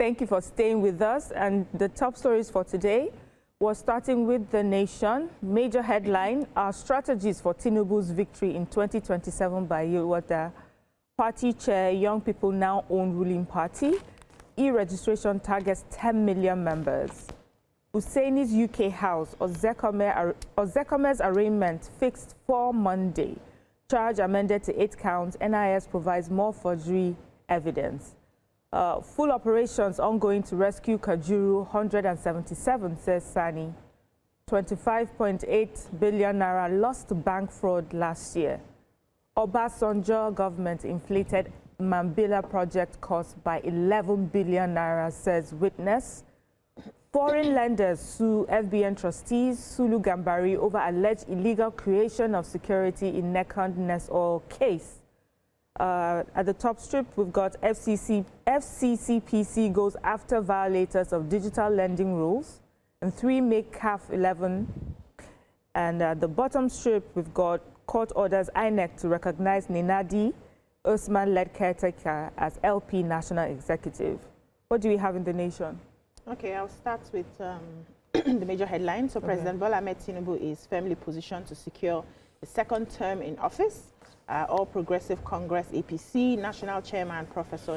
Thank you for staying with us. And the top stories for today was starting with The Nation. Major headline, our strategies for Tinubu's victory in 2027 by Yilwatda. Party chair, young people now own ruling party. E-registration targets 10 million members. Hussaini's UK house, Ozekome's arraignment fixed for Monday. Charge amended to 8 counts. NIS provides more forgery evidence. Full operations ongoing to rescue Kajuru 177, says Sani. 25.8 billion naira lost to bank fraud last year. Obasanjo government inflated Mambila project cost by 11 billion naira, says witness. Foreign lenders sue FBN trustees, Sulu Gambari, over alleged illegal creation of security in Nekand Nest Oil case. At the top strip, we've got FCCPC goes after violators of digital lending rules, and 3 make CAF 11. And at the bottom strip, we've got court orders INEC to recognize Ninadi Usman-led caretaker as LP National Executive. What do we have in The Nation? Okay, I'll start with the major headlines. So President Bola Ahmed Tinubu is firmly positioned to secure a second term in office. All Progressive Congress APC National Chairman Professor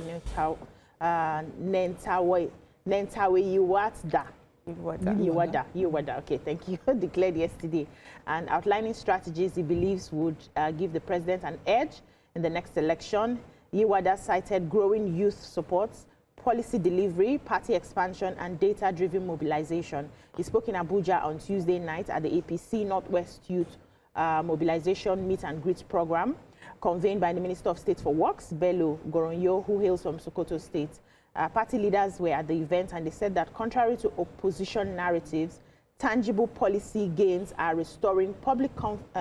Nentawe Yilwatda. Yilwatda, okay, thank you, declared yesterday, and outlining strategies he believes would give the president an edge in the next election. Yilwatda cited growing youth support, policy delivery, party expansion, and data-driven mobilization. He spoke in Abuja on Tuesday night at the APC Northwest Youth Mobilization Meet and Greet program, convened by the Minister of State for Works, Bello Goronyo, who hails from Sokoto State. Party leaders were at the event, and they said that contrary to opposition narratives, tangible policy gains are restoring public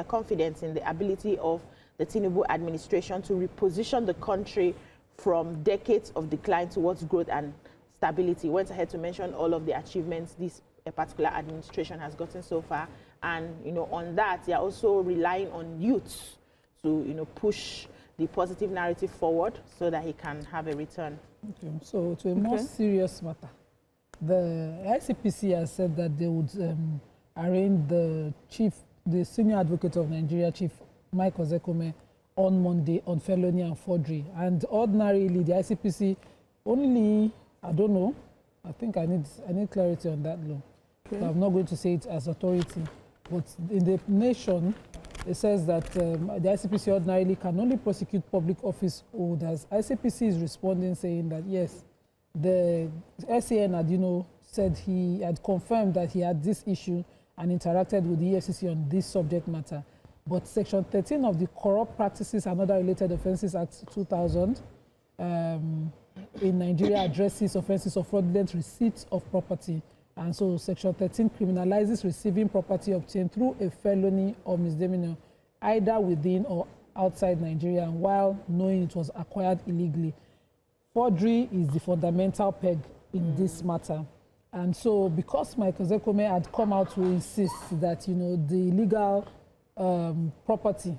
confidence in the ability of the Tinubu administration to reposition the country from decades of decline towards growth and stability. Went ahead to mention all of the achievements this particular administration has gotten so far, and on that they are also relying on youths to push the positive narrative forward so that he can have a return. Okay. So to a more serious matter, the ICPC has said that they would arraign the senior advocate of Nigeria, Chief Mike Ozekome, on Monday on felony and forgery. And ordinarily, the ICPC only, I don't know, I think I need clarity on that law. Okay. So I'm not going to say it as authority, but in The Nation, it says that the ICPC ordinarily can only prosecute public office holders. ICPC is responding saying that yes, the SAN had said he had confirmed that he had this issue and interacted with the EFCC on this subject matter. But Section 13 of the Corrupt Practices and Other Related Offences Act 2000 in Nigeria addresses offences of fraudulent receipt of property. And so Section 13 criminalizes receiving property obtained through a felony or misdemeanor, either within or outside Nigeria, and while knowing it was acquired illegally. Forgery is the fundamental peg in this matter. And so because Michael Zekome had come out to insist that, the illegal property,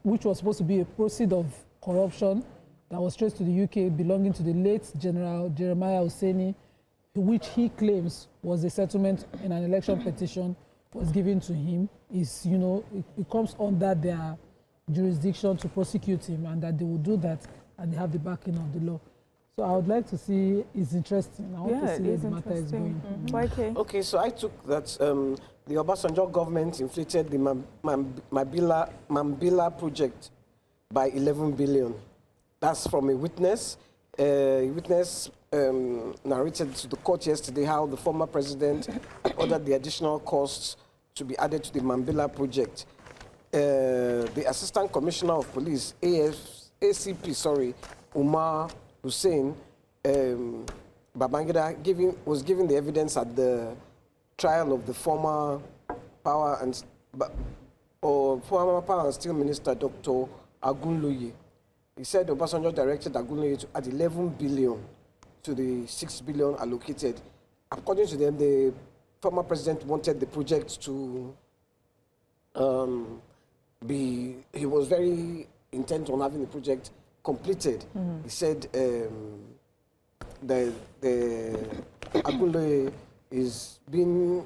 which was supposed to be a proceed of corruption that was traced to the UK belonging to the late General Jeremiah Hussaini, which he claims was a settlement in an election petition, was given to him, is, it comes under their jurisdiction to prosecute him, and that they will do that, and they have the backing of the law. So I would like to see, it's interesting. I want to see where the matter is going. Okay, so I took that the Obasanjo government inflated the Mambila project by 11 billion. That's from a witness. Narrated to the court yesterday how the former president ordered the additional costs to be added to the Mambila project. The Assistant Commissioner of Police, ACP, Umar Hussein Babangida, was giving the evidence at the trial of the former Power and Steel Minister, Dr. Agunloye. He said Obasanjo directed Agunloye to add 11 billion to the 6 billion allocated. According to them, the former president wanted the project to he was very intent on having the project completed. He said the Agunloye is being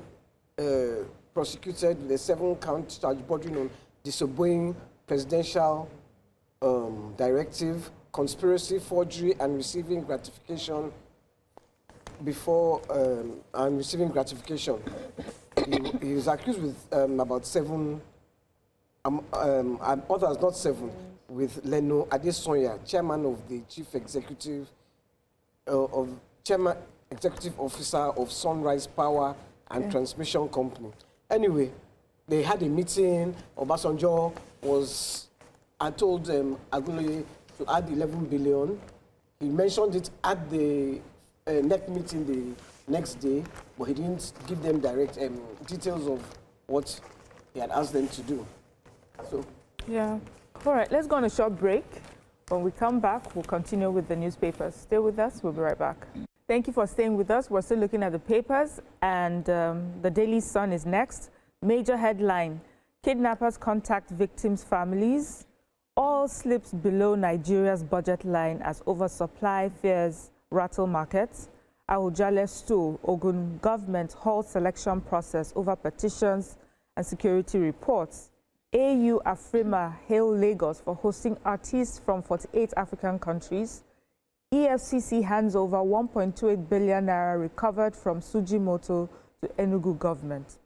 prosecuted with a 7-count charge bordering on disobeying presidential directive, conspiracy, forgery, and receiving gratification before and receiving gratification. He was accused with about 7, and others not 7, with Leno Adesonya, chairman of the chief executive executive officer of Sunrise Power and Transmission Company. Anyway, they had a meeting. Obasanjo was, I told Agunloye to add 11 billion. He mentioned it at the NEC meeting the next day, but he didn't give them direct details of what he had asked them to do. So, yeah. All right, let's go on a short break. When we come back, we'll continue with the newspapers. Stay with us. We'll be right back. Thank you for staying with us. We're still looking at the papers, and the Daily Sun is next. Major headline: kidnappers contact victims' families. All slips below Nigeria's budget line as oversupply fears rattle markets. Awujale stool: Ogun government halts selection process over petitions and security reports. AU Afrima hail Lagos for hosting artists from 48 African countries. EFCC hands over 1.28 billion naira recovered from Sujimoto to Enugu government.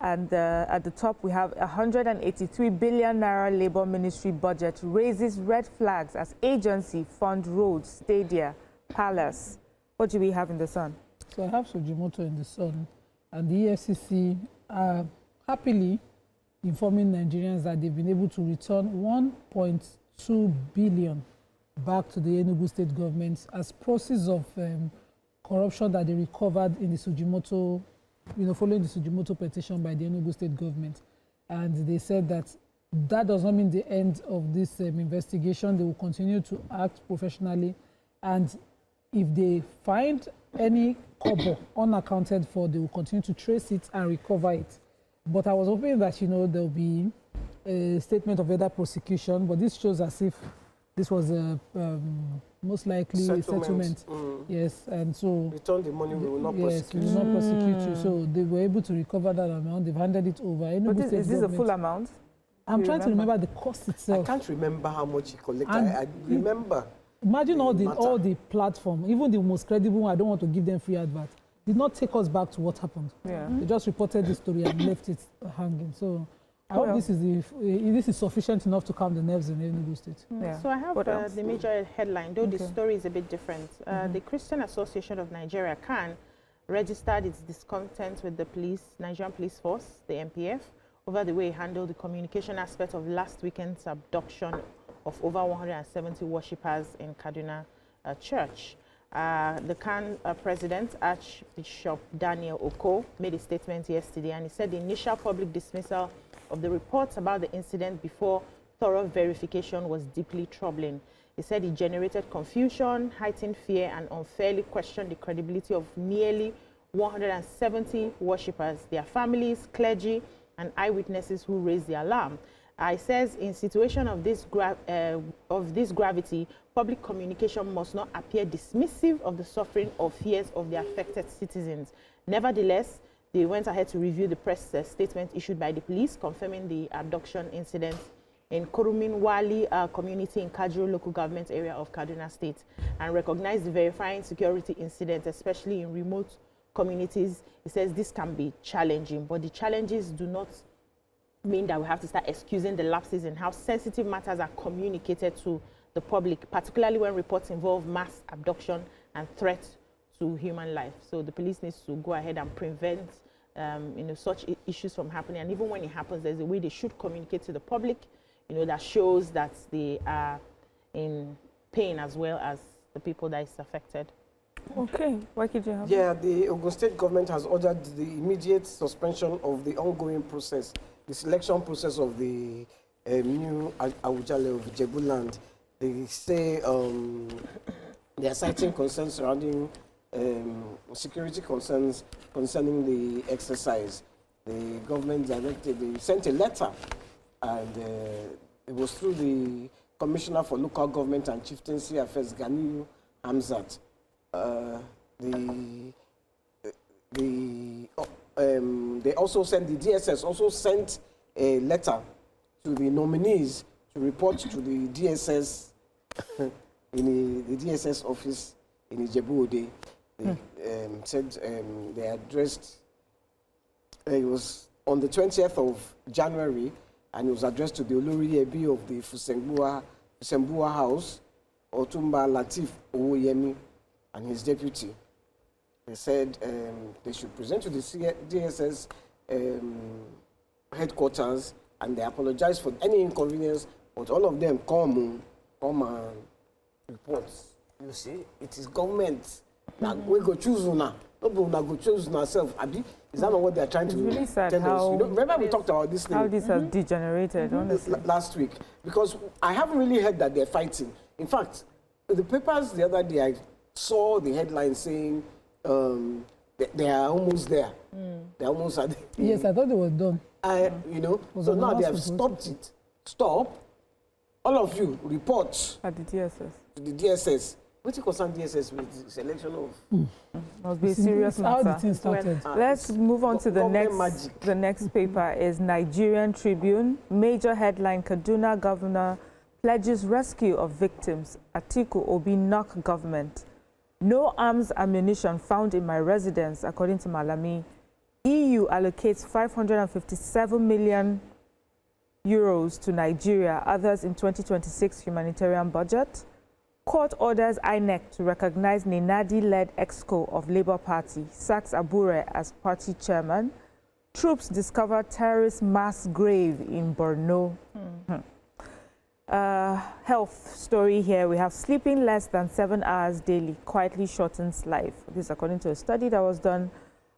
And at the top, we have 183 billion naira Labour Ministry budget raises red flags as agency fund roads, stadia, palace. What do we have in the Sun? So I have Sujimoto in the Sun, and the EFCC are happily informing Nigerians that they've been able to return 1.2 billion back to the Enugu state government as proceeds of corruption that they recovered in the Sujimoto, following the Sujimoto petition by the Enugu state government. And they said that that does not mean the end of this investigation. They will continue to act professionally, and if they find any kobo unaccounted for, they will continue to trace it and recover it. But I was hoping that, there will be a statement of either prosecution, but this shows as if this was a most likely settlement. Yes, and so return the money, we will not prosecute. Yes, we will not prosecute you. So they were able to recover that amount. They've handed it over. But is this a full amount? I'm trying to remember the cost itself. I can't remember how much he collected. I remember. Imagine all the platform, even the most credible one. I don't want to give them free advert. Did not take us back to what happened. Yeah. They just reported the story and left it hanging. So I hope this is sufficient enough to calm the nerves in Enugu State. Yeah. So I have the major headline, though the story is a bit different. The Christian Association of Nigeria, CAN, registered its discontent with the Nigerian Police Force, the NPF, over the way it handled the communication aspect of last weekend's abduction of over 170 worshippers in Kaduna Church. The CAN president, Archbishop Daniel Oko, made a statement yesterday, and he said the initial public dismissal of the reports about the incident before thorough verification was deeply troubling. He said it generated confusion, heightened fear, and unfairly questioned the credibility of nearly 170 worshippers, their families, clergy, and eyewitnesses who raised the alarm. He says, in situation of this gravity, public communication must not appear dismissive of the suffering or fears of the affected citizens. Nevertheless, they went ahead to review the press statement issued by the police confirming the abduction incident in Kurumin-Wali community in Kajuru local government area of Kaduna State, and recognized the verifying security incident, especially in remote communities. He says this can be challenging, but the challenges do not mean that we have to start excusing the lapses in how sensitive matters are communicated to the public, particularly when reports involve mass abduction and threats to human life. So the police needs to go ahead and prevent such issues from happening. And even when it happens, there's a way they should communicate to the public, that shows that they are in pain as well as the people that is affected. Okay, what could you have? Yeah, the Ogun State government has ordered the immediate suspension of the ongoing process, the selection process of the new Awujale of Ijebu land. They say they are citing concerns surrounding security concerns concerning the exercise. The government directed, they sent a letter, and it was through the Commissioner for Local Government and Chieftaincy Affairs, Ganiyu Hamzat. they also sent, the DSS also sent a letter to the nominees to report to the DSS in the DSS office in Ijebu-Ode. They said they addressed, it was on the 20th of January, and it was addressed to the Olori Ebi of the Fusembua House, Otumba Latif Owoyemi, and his deputy. They said they should present to the DSS headquarters, and they apologize for any inconvenience, but all of them come and report. You see, it is government. Now we go choose now. Nobody will go choose ourselves. Is that not what they are trying to do? It's really sad tell how us? Remember we talked about this thing how this has degenerated, honestly. Last week, because I haven't really heard that they're fighting. In fact, the papers the other day, I saw the headline saying they are almost there. They're almost at the, Yes, I thought they were done. you know, so now they have stopped it. Stop. All of you report At the DSS. to the DSS. What do you concern DSS with the selection of? Must be a serious How the matter. thing started. Let's move on to the Government next. magic. The next paper is Nigerian Tribune. Major headline: Kaduna governor pledges rescue of victims. Atiku Obi knock government. No arms ammunition found in my residence, according to Malami. EU allocates 557 million euros to Nigeria. Others in 2026 humanitarian budget. Court orders INEC to recognize Nenadi-led EXCO of Labour Party, sacks Abure as party chairman. Troops discover terrorist mass grave in Borno. Health story here. We have sleeping less than 7 hours daily quietly shortens life. This is according to a study that was done.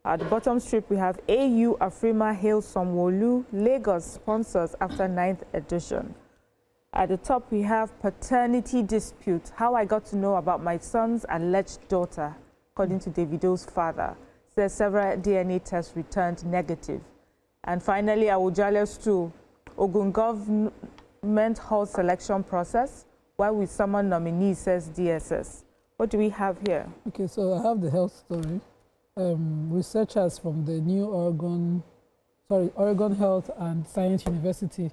At the bottom strip, we have AU Afrima hails Sanwo-Olu, Lagos sponsors after 9th edition. At the top, we have paternity dispute, how I got to know about my son's alleged daughter, according to Davido's father. Says several DNA tests returned negative. And finally, Awujale's stool. Ogun government halts selection process. Why will someone nominee, says DSS. What do we have here? Okay, so I have the health story. Researchers from the new Oregon Health and Science University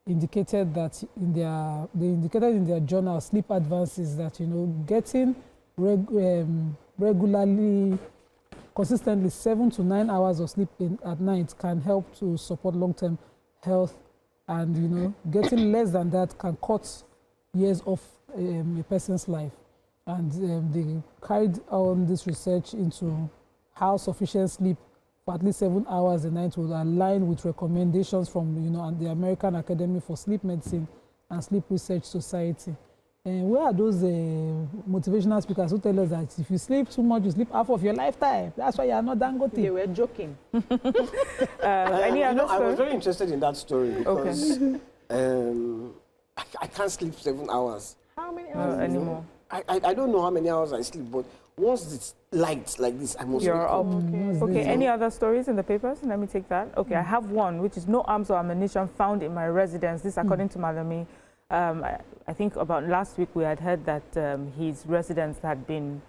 indicated that they indicated in their journal Sleep Advances that getting regularly, consistently 7 to 9 hours of sleep at night can help to support long-term health, and getting less than that can cut years off a person's life. And they carried on this research into how sufficient sleep for at least 7 hours a night will align with recommendations from the American Academy for Sleep Medicine and Sleep Research Society. And where are those motivational speakers who tell us that if you sleep too much, you sleep half of your lifetime? That's why you are not Dangote. They were joking. I was very interested in that story because I can't sleep 7 hours. How many hours? Anymore. I don't know how many hours I sleep, but once it's light like this, I must You're wake up. Okay, any other stories in the papers? Let me take that. Okay, I have one, which is no arms or ammunition found in my residence. This according to Malami. I think about last week we had heard that his residence had been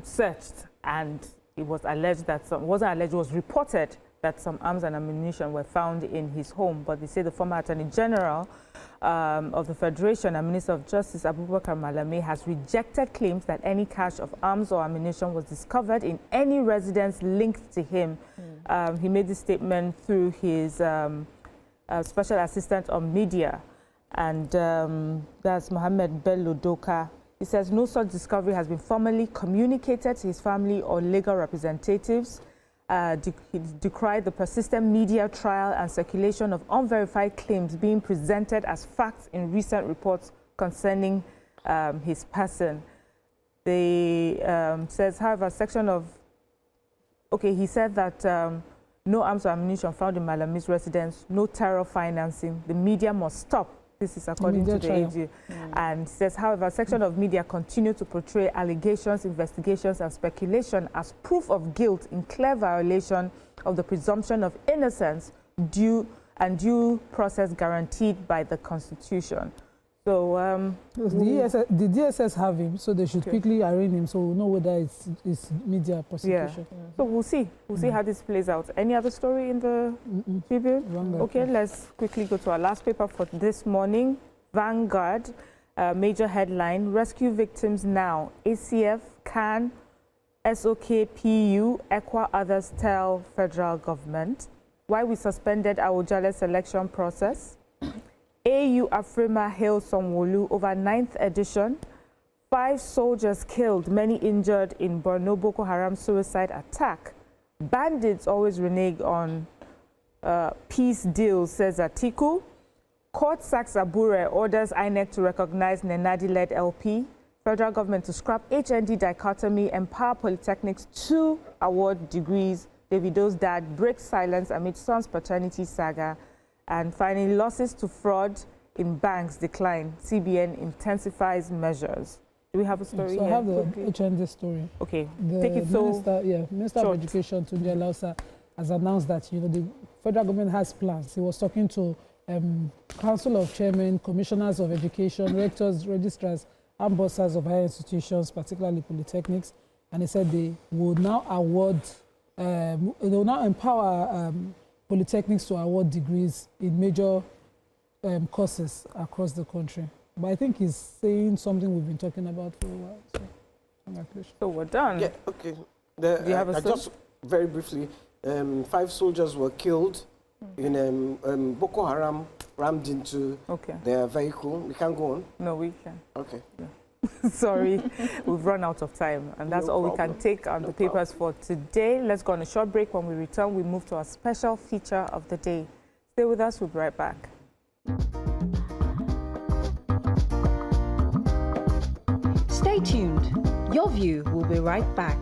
searched, and it was alleged that it was reported that some arms and ammunition were found in his home. But they say the former Attorney General of the Federation and Minister of Justice, Abubakar Malami, has rejected claims that any cache of arms or ammunition was discovered in any residence linked to him. He made this statement through his Special Assistant on Media, and that's Mohammed Bello Doka. He says no such discovery has been formally communicated to his family or legal representatives. He decried the persistent media trial and circulation of unverified claims being presented as facts in recent reports concerning his person. They says, however, he said that no arms or ammunition found in Malami's residence, no terror financing, the media must stop. This is according to the AG. And says, however, a section of media continue to portray allegations, investigations, and speculation as proof of guilt in clear violation of the presumption of innocence due process guaranteed by the Constitution. So the DSS have him, so they should quickly arraign him, so we'll know whether it's media prosecution. Yeah. So we'll see. We'll see how this plays out. Any other story in the Tribune? Okay, let's quickly go to our last paper for this morning. Vanguard, major headline: Rescue victims now. ACF, CAN, SOKPU, ECWA, others tell federal government. Why we suspended Awujale's election process. AU Afrima hails Sanwo-Olu over 9th edition. 5 soldiers killed, many injured in Borno Boko Haram suicide attack. Bandits always renege on peace deal, says Atiku. Court sacks Abure, orders INEC to recognize Nenadi-led LP. Federal government to scrap HND dichotomy, empower polytechnics to award degrees. Davido's dad breaks silence amid son's paternity saga. And finally, losses to fraud in banks decline. CBN intensifies measures. Do we have a story here? I have the HND story. Okay, take it Minister of Education, Tunde Alausa, has announced that the federal government has plans. He was talking to Council of Chairmen, Commissioners of Education, Rectors, Registrars, and bosses of higher institutions, particularly polytechnics, and he said they will now award, they will now empower polytechnics to award degrees in major courses across the country. But I think he's saying something we've been talking about for a while. So, congratulations. So we're done. Yeah, okay. Do you have a just very briefly, 5 soldiers were killed in Boko Haram rammed into their vehicle. We can't go on? No, we can. Okay. Yeah. Sorry, we've run out of time, and that's all we can take on the papers for today. Let's go on a short break. When we return, we move to our special feature of the day. Stay with us, we'll be right back. Stay tuned. Your View will be right back.